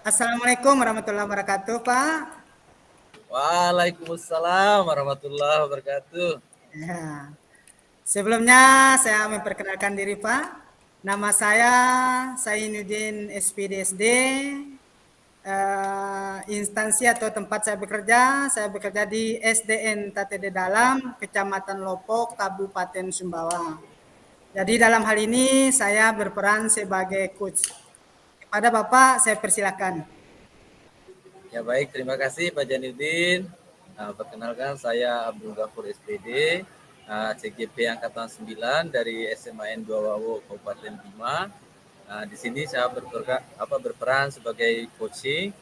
Assalamualaikum warahmatullahi wabarakatuh, Pak. Waalaikumsalam warahmatullahi wabarakatuh. Ya. Sebelumnya saya memperkenalkan diri, Pak. Nama saya Sainuddin SPDSD. Instansi atau tempat saya bekerja di SDN TTD Dalam, Kecamatan Lopok, Kabupaten Sumbawa. Jadi dalam hal ini saya berperan sebagai coach. Kepada Bapak saya persilakan. Ya baik, terima kasih Pak Janudin. Perkenalkan saya Abdul Ghafur SPD, CGP Angkatan 9 dari SMAN 2 Wawo Kabupaten Bima. Di sini saya berperan sebagai coaching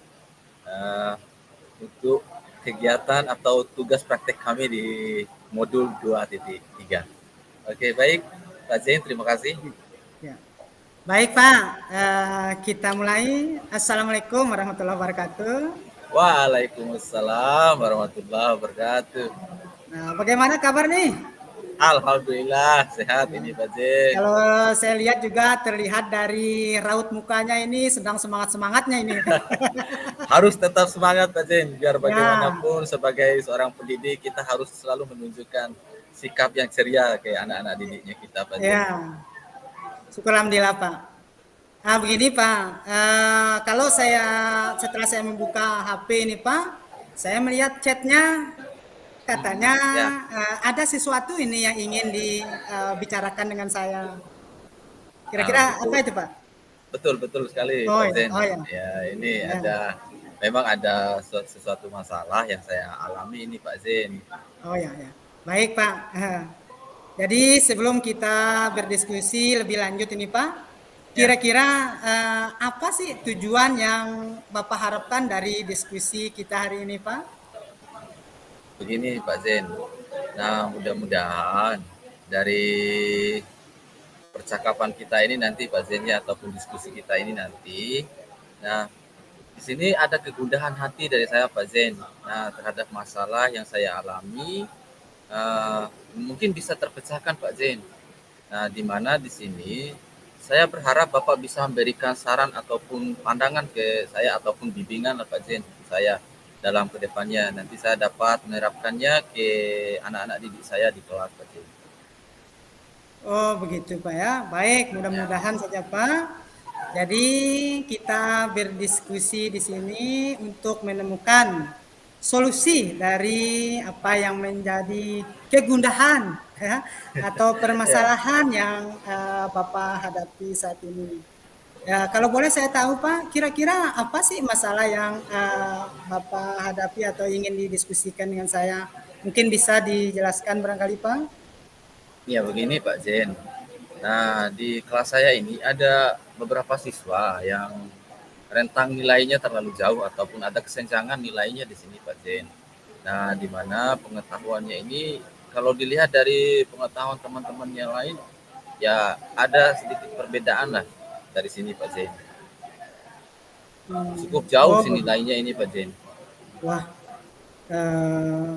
untuk kegiatan atau tugas praktek kami di modul 2.3. Oke, baik Pak Zain, terima kasih. Ya. Baik Pak, kita mulai. Assalamualaikum warahmatullahi wabarakatuh. Waalaikumsalam warahmatullahi wabarakatuh. Nah, bagaimana kabar nih? Alhamdulillah sehat ini Pak Zain. Kalau saya lihat juga terlihat dari raut mukanya ini sedang semangat-semangatnya ini. Harus tetap semangat Pak Zain, biar Ya, bagaimanapun sebagai seorang pendidik kita harus selalu menunjukkan sikap yang ceria kayak anak-anak didiknya kita Pak Zain. ya. Syukur alhamdulillah Pak. Nah begini Pak, kalau setelah saya membuka HP ini Pak, saya melihat chatnya katanya Ya, ada sesuatu ini yang ingin dibicarakan dengan saya. Kira-kira apa betul. itu Pak? Betul sekali Oh, Pak ya, Zain. oh ya, Ya, ini ya. memang ada sesuatu masalah yang saya alami ini Pak Zain. Oh ya, ya. Baik Pak. Jadi sebelum kita berdiskusi lebih lanjut ini Pak, Ya, kira-kira apa sih tujuan yang Bapak harapkan dari diskusi kita hari ini Pak? begini Pak Zain. Nah, mudah-mudahan dari percakapan kita ini nanti Pak Zain ya, ataupun diskusi kita ini nanti. Nah, di sini ada kegundahan hati dari saya Pak Zain. Nah, terhadap masalah yang saya alami mungkin bisa terpecahkan Pak Zain. Nah, di mana di sini saya berharap Bapak bisa memberikan saran ataupun pandangan ke saya ataupun bimbingan Pak Zain saya dalam kedepannya. Nanti saya dapat menerapkannya ke anak-anak didik saya di kelas Pak Zain. Oh begitu Pak ya. Baik, Ya, mudah-mudahan saja Pak. Jadi kita berdiskusi di sini untuk menemukan solusi dari apa yang menjadi kegundahan ya, atau ya, permasalahan yang Bapak hadapi saat ini. Ya, kalau boleh saya tahu Pak, kira-kira apa sih masalah yang Bapak hadapi atau ingin didiskusikan dengan saya? Mungkin bisa dijelaskan barangkali Pak? ya begini Pak Zain. Nah, di kelas saya ini ada beberapa siswa yang rentang nilainya terlalu jauh ataupun ada kesenjangan nilainya di sini Pak Zain. Nah, di mana pengetahuannya ini kalau dilihat dari pengetahuan teman-teman yang lain, ya ada sedikit perbedaan lah dari sini Pak Zain. Cukup jauh Oh, sih nilainya ini Pak Zain. wah. eh,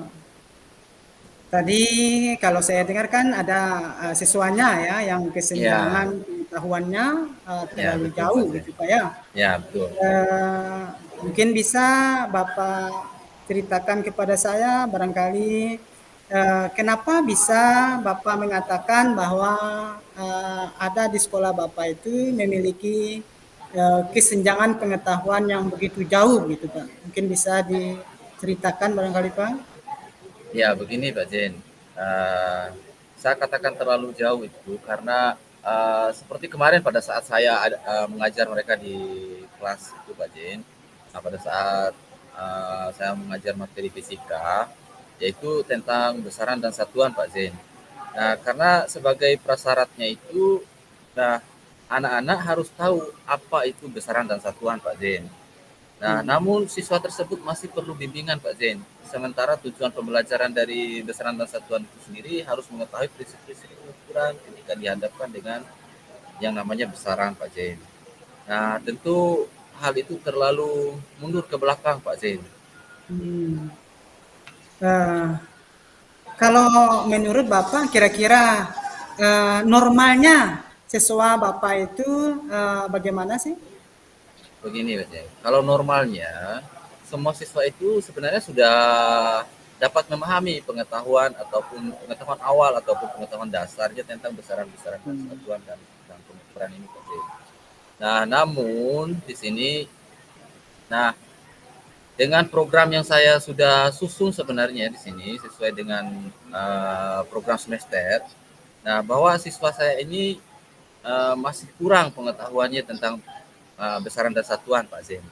Tadi kalau saya dengar kan ada siswanya ya yang kesenjangan Ya, pengetahuannya ya terlalu betul Pak jauh Zain. gitu Pak ya. Ya betul. Eh, Mungkin bisa Bapak ceritakan kepada saya barangkali kenapa bisa Bapak mengatakan bahwa ada di sekolah Bapak itu memiliki kesenjangan pengetahuan yang begitu jauh gitu Pak. Mungkin bisa diceritakan barangkali Pak. Ya begini Pak Zain. Eh, saya katakan terlalu jauh itu karena seperti kemarin pada saat saya mengajar mereka di kelas itu Pak Zain. Nah, pada saat saya mengajar materi fisika, yaitu tentang besaran dan satuan Pak Zain. Nah, karena sebagai prasyaratnya itu, nah anak-anak harus tahu apa itu besaran dan satuan Pak Zain. Nah, Hmm. namun siswa tersebut masih perlu bimbingan Pak Zain. Sementara tujuan pembelajaran dari besaran dan satuan itu sendiri harus mengetahui prinsip-prinsip pengukuran ketika dihadapkan dengan yang namanya besaran Pak Zain. Nah, tentu hal itu terlalu mundur ke belakang Pak Zain. Hmm. Eh, Kalau menurut Bapak kira-kira normalnya siswa Bapak itu bagaimana sih? begini Pak Jen. Kalau normalnya semua siswa itu sebenarnya sudah dapat memahami pengetahuan ataupun pengetahuan awal ataupun pengetahuan dasarnya tentang besaran-besaran dan Hmm. satuan dan pengukuran ini Pak Jen. Nah, namun di sini, nah dengan program yang saya sudah susun sebenarnya di sini sesuai dengan program semester. Nah, bahwa siswa saya ini masih kurang pengetahuannya tentang besaran dan satuan, Pak Zen.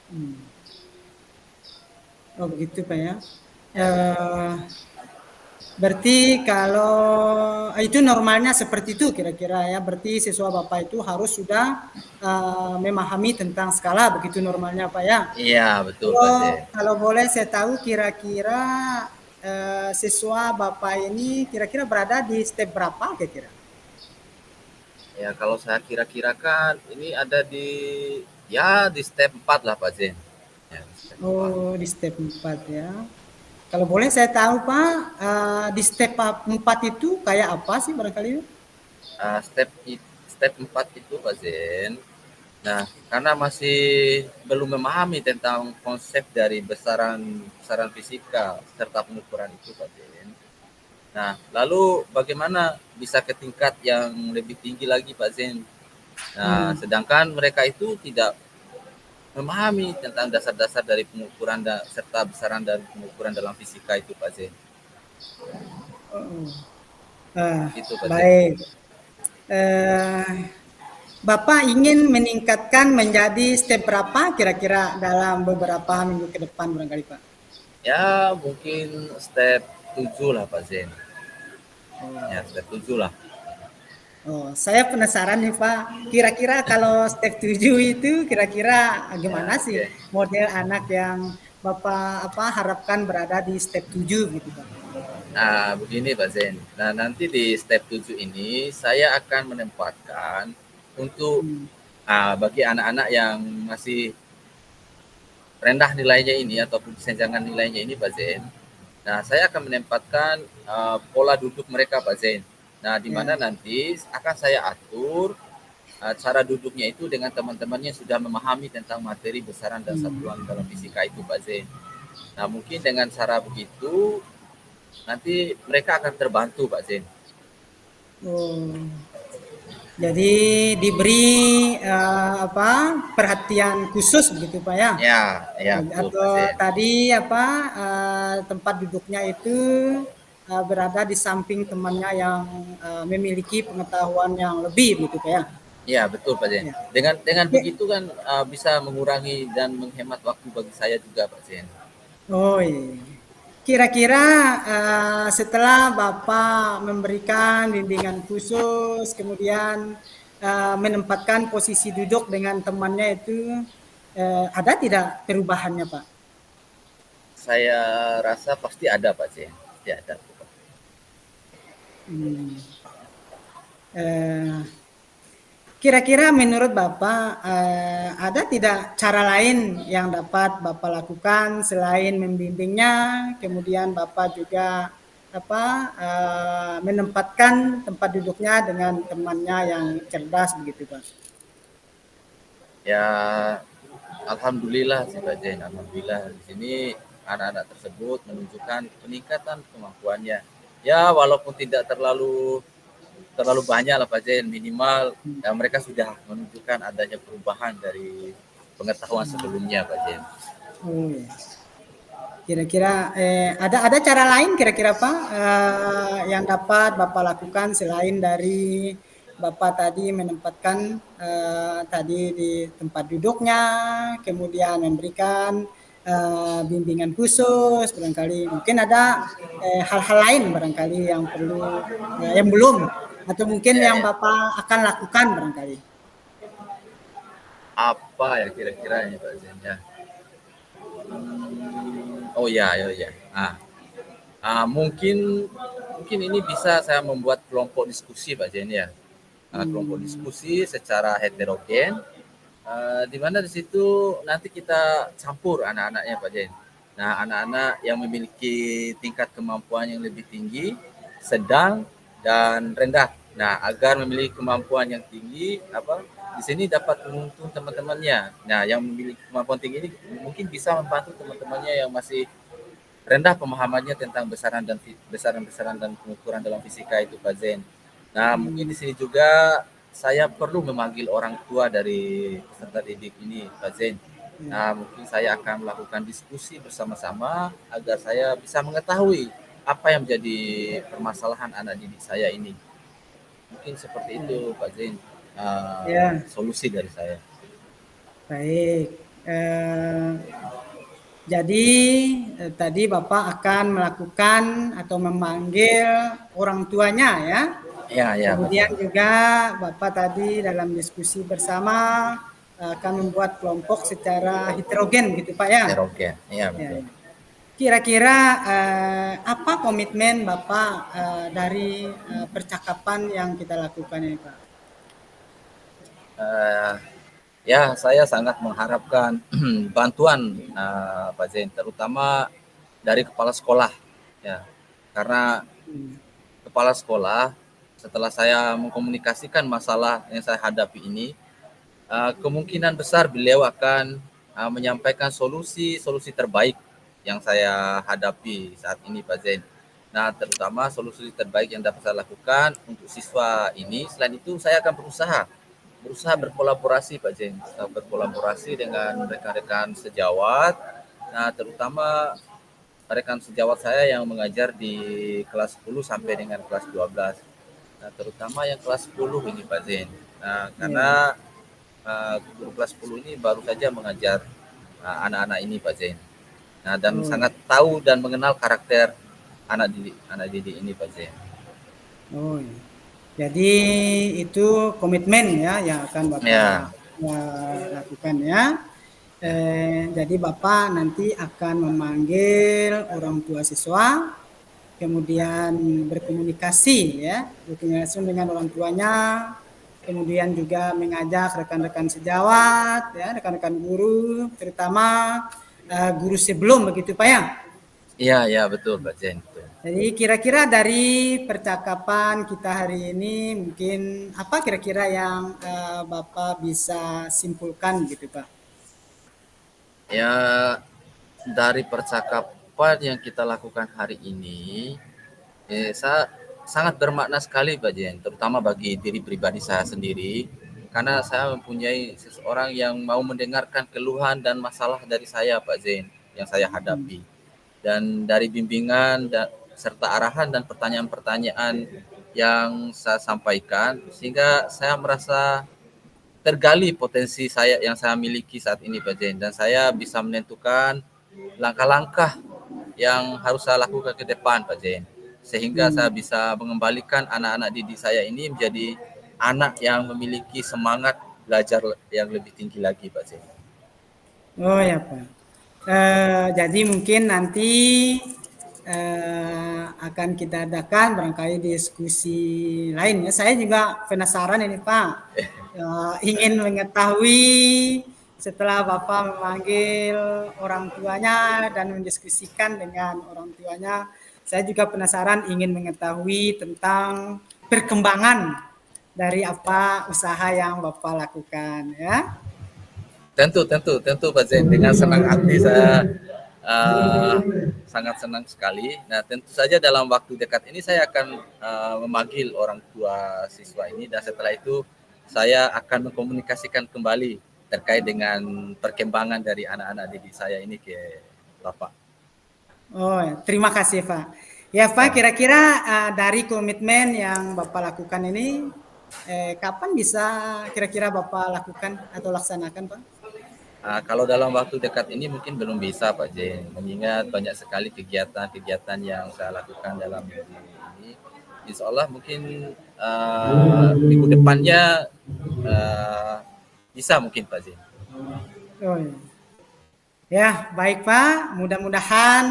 Hmm. Oh begitu Pak ya. Ya betul. Eh, Berarti kalau itu normalnya seperti itu kira-kira ya. Berarti siswa Bapak itu harus sudah memahami tentang skala begitu normalnya Pak ya. Iya betul, Pak Kalau Zen. kalau boleh saya tahu kira-kira siswa Bapak ini kira-kira berada di step berapa kira-kira? Ya kalau saya kira-kirakan ini ada di ya di step 4 lah, Pak Zen. Ya, di step 4. Oh, di step 4 ya. Kalau boleh saya tahu Pak, di step 4 itu kayak apa sih barangkali? Uh, step step 4 itu, Pak Zen. Nah, karena masih belum memahami tentang konsep dari besaran besaran fisika serta pengukuran itu, Pak Zen. Nah, lalu bagaimana bisa ke tingkat yang lebih tinggi lagi, Pak Zen? Nah, Hmm. sedangkan mereka itu tidak memahami tentang dasar-dasar dari pengukuran serta besaran dan pengukuran dalam fisika itu, Pak Zen. Oh, ah, Itu, Pak Zen. baik. Eh, Bapak ingin meningkatkan menjadi step berapa kira-kira dalam beberapa minggu ke depan barangkali Pak? Ya, mungkin step 7 lah, Pak Zen. Ya, Oh. step 7 lah. Oh, saya penasaran nih Pak, kira-kira kalau step 7 itu kira-kira gimana Ya, sih oke. model anak yang Bapak harapkan berada di step 7 gitu Pak? Nah, begini Pak Zen. Nah, nanti di step 7 ini saya akan menempatkan untuk Hmm. bagi anak-anak yang masih rendah nilainya ini ataupun kesenjangan nilainya ini Pak Zen. Nah, saya akan menempatkan pola duduk mereka Pak Zen. Nah, di mana Ya. nanti akan saya atur cara duduknya itu dengan teman-temannya sudah memahami tentang materi besaran dan Hmm. satuan dalam fisika itu Pak Zen. Nah, mungkin dengan cara begitu nanti mereka akan terbantu Pak Zen. Oh, jadi diberi perhatian khusus begitu Pak ya? Ya, ya betul Pak Atau Zen. tadi tempat duduknya itu berada di samping temannya yang memiliki pengetahuan yang lebih gitu Pak ya? Ya betul Pak Zen. Ya. Dengan Ya. begitu kan bisa mengurangi dan menghemat waktu bagi saya juga Pak Zen. Oh iya. Kira-kira setelah Bapak memberikan bimbingan khusus, kemudian menempatkan posisi duduk dengan temannya itu, ada tidak perubahannya Pak? Saya rasa pasti ada Pak Zen. Pasti ada. Hmm. Eh, Kira-kira menurut Bapak, ada tidak cara lain yang dapat Bapak lakukan selain membimbingnya, kemudian Bapak juga menempatkan tempat duduknya dengan temannya yang cerdas begitu, Pak? Ya alhamdulillah sih Pak Zen. Alhamdulillah di sini anak-anak tersebut menunjukkan peningkatan kemampuannya. Ya walaupun tidak terlalu terlalu banyak lah Pak Zen, minimal ya, mereka sudah menunjukkan adanya perubahan dari pengetahuan sebelumnya Pak Zen. Oh, ya. Kira-kira ada cara lain kira-kira Pak yang dapat Bapak lakukan selain dari Bapak tadi menempatkan tadi di tempat duduknya, kemudian memberikan bimbingan khusus, barangkali mungkin ada hal-hal lain barangkali yang perlu yang belum atau mungkin Ya, yang ya. Bapak akan lakukan barangkali. Apa ya kira-kira ini Pak Zen ya? Oh ya, ya, ya. Mungkin mungkin ini bisa saya membuat kelompok diskusi Pak Zen ya. Kelompok Hmm. diskusi secara heterogen, di mana di situ nanti kita campur anak-anaknya Pak Zen. Nah, anak-anak yang memiliki tingkat kemampuan yang lebih tinggi, sedang, dan rendah. Nah, agar memiliki kemampuan yang tinggi, di sini dapat menuntun teman-temannya. Nah, yang memiliki kemampuan tinggi ini mungkin bisa membantu teman-temannya yang masih rendah pemahamannya tentang besaran-besaran dan pengukuran dalam fisika itu, Pak Zen. Nah, mungkin di sini juga saya perlu memanggil orang tua dari peserta didik ini, Pak Zen. Ya. Nah, mungkin saya akan melakukan diskusi bersama-sama agar saya bisa mengetahui apa yang menjadi permasalahan anak didik saya ini. Mungkin seperti itu, Pak Zain, Ya, solusi dari saya. baik. Jadi tadi Bapak akan melakukan atau memanggil orang tuanya ya. Ya, ya, betul. Kemudian juga Bapak tadi dalam diskusi bersama akan membuat kelompok secara heterogen gitu Pak ya. Heterogen, ya, Ya, betul. ya. Kira-kira apa komitmen Bapak dari percakapan yang kita lakukan ini Pak? Uh, Ya, saya sangat mengharapkan bantuan, Pak Zain, terutama dari kepala sekolah, ya. Karena kepala sekolah setelah saya mengkomunikasikan masalah yang saya hadapi ini, kemungkinan besar beliau akan menyampaikan solusi terbaik yang saya hadapi saat ini, Pak Zain. Nah, terutama solusi terbaik yang dapat saya lakukan untuk siswa ini. Selain itu, saya akan berusaha berkolaborasi, Pak Zain, berkolaborasi dengan rekan-rekan sejawat. Nah, terutama rekan sejawat saya yang mengajar di kelas 10 sampai dengan kelas 12. Nah, terutama yang kelas 10 ini, Pak Zain. Nah, Ya. karena guru kelas 10 ini baru saja mengajar anak-anak ini, Pak Zain. Nah, dan Oh, sangat tahu dan mengenal karakter anak didik ini, Pak Zain. oh ya. Jadi itu komitmen ya yang akan Ya, Bapak lakukan ya. ya, Jadi Bapak nanti akan memanggil orang tua siswa, kemudian berkomunikasi ya, berkomunikasi dengan orang tuanya, kemudian juga mengajak rekan-rekan sejawat, ya, rekan-rekan guru, terutama guru sebelum begitu Pak ya. ya, ya, betul, Pak Zain. Betul. Jadi kira-kira dari percakapan kita hari ini mungkin apa kira-kira yang Bapak bisa simpulkan gitu Pak? Ya, dari percakapan yang kita lakukan hari ini, saya sangat bermakna sekali, Pak Jen, terutama bagi diri pribadi saya sendiri, karena saya mempunyai seseorang yang mau mendengarkan keluhan dan masalah dari saya, Pak Zen, yang saya hadapi. Dan dari bimbingan dan serta arahan dan pertanyaan-pertanyaan yang saya sampaikan, sehingga saya merasa tergali potensi saya yang saya miliki saat ini, Pak Zen, dan saya bisa menentukan langkah-langkah yang harus saya lakukan ke depan, Pak Zen, sehingga saya Hmm. bisa mengembalikan anak-anak didik saya ini menjadi anak yang memiliki semangat belajar yang lebih tinggi lagi, Pak Zen. Oh ya Pak. Jadi mungkin nanti akan kita adakan barangkali diskusi lain ya. Saya juga penasaran ini Pak, ingin mengetahui setelah Bapak memanggil orang tuanya dan mendiskusikan dengan orang tuanya, saya juga penasaran ingin mengetahui tentang perkembangan dari apa usaha yang Bapak lakukan ya. Tentu Pak Zen, dengan senang hati saya uh, sangat senang sekali. Nah, tentu saja dalam waktu dekat ini saya akan memanggil orang tua siswa ini, dan setelah itu saya akan mengkomunikasikan kembali terkait dengan perkembangan dari anak-anak didik saya ini ke Bapak. Oh, terima kasih Pak. Ya Pak, Ya. kira-kira dari komitmen yang Bapak lakukan ini, kapan bisa kira-kira Bapak lakukan atau laksanakan Pak? Kalau dalam waktu dekat ini mungkin belum bisa, Pak Jen, mengingat banyak sekali kegiatan-kegiatan yang saya lakukan dalam minggu ini. Insya Allah mungkin minggu depannya bisa mungkin, Pak Jen. Oh, ya. Ya, baik Pak. Mudah-mudahan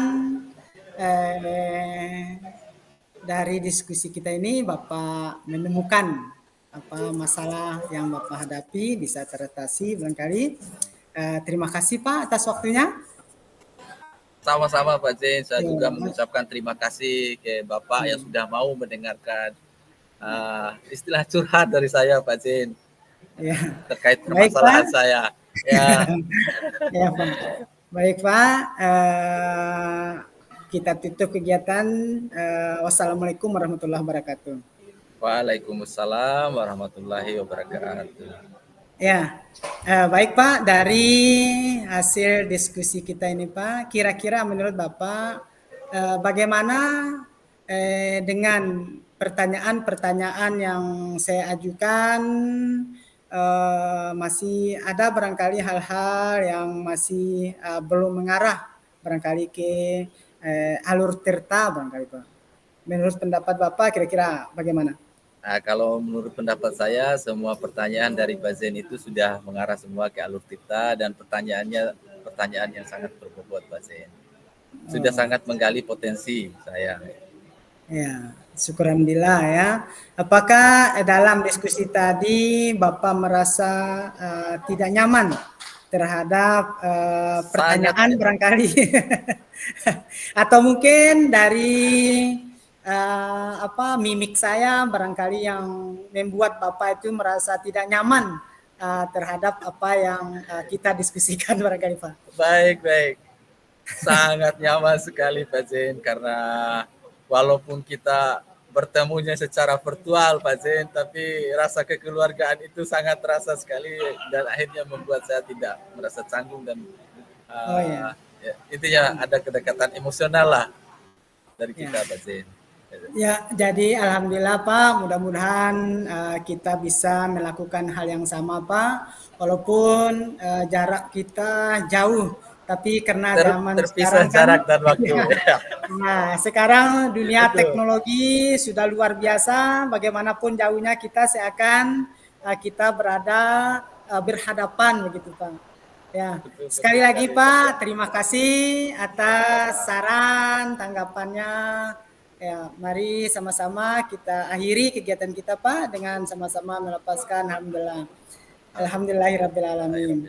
dari diskusi kita ini Bapak menemukan apa masalah yang Bapak hadapi bisa teratasi barangkali. Terima kasih Pak atas waktunya. Sama-sama, Pak Jen. Saya juga Ya, mengucapkan terima kasih ke Bapak yang sudah mau mendengarkan istilah curhat dari saya Pak Zain Ya, terkait baik Pak. permasalahan saya. Ya, Ya Pak. Baik Pak. Kita tutup kegiatan. Wassalamualaikum warahmatullahi wabarakatuh. Waalaikumsalam warahmatullahi wabarakatuh. Ya, baik Pak. Dari hasil diskusi kita ini Pak, kira-kira menurut Bapak bagaimana dengan pertanyaan-pertanyaan yang saya ajukan, masih ada barangkali hal-hal yang masih belum mengarah barangkali ke alur tirta barangkali Pak. Menurut pendapat Bapak kira-kira bagaimana? Nah, kalau menurut pendapat saya, semua pertanyaan dari Pak Zain itu sudah mengarah semua ke alur tirta dan pertanyaannya pertanyaan yang sangat berbobot Pak Zain. Sudah Oh. sangat menggali potensi saya. Ya, syukur alhamdulillah ya. Apakah dalam diskusi tadi Bapak merasa tidak nyaman terhadap Sangat pertanyaan barangkali? Atau mungkin dari mimik saya barangkali yang membuat Bapak itu merasa tidak nyaman terhadap apa yang kita diskusikan barangkali Pak. baik, baik. Sangat nyaman sekali Pak Zain karena walaupun kita bertemunya secara virtual Pak Zain, tapi rasa kekeluargaan itu sangat terasa sekali dan akhirnya membuat saya tidak merasa canggung dan Oh ya. ya, intinya ada kedekatan emosional lah dari Ya. kita Pak Zain. Ya, jadi alhamdulillah Pak, mudah-mudahan kita bisa melakukan hal yang sama Pak, walaupun jarak kita jauh, tapi karena zaman Terpisah sekarang kan, jarak dan waktu. Ya, nah sekarang dunia betul. teknologi sudah luar biasa, bagaimanapun jauhnya kita seakan kita berada berhadapan begitu Pak. Ya, Betul, sekali betul lagi sekali Pak Zain. Pak, terima kasih atas saran, tanggapannya. Ya, mari sama-sama kita akhiri kegiatan kita Pak dengan sama-sama melepaskan alhamdulillah. Alhamdulillahirabbil alamin.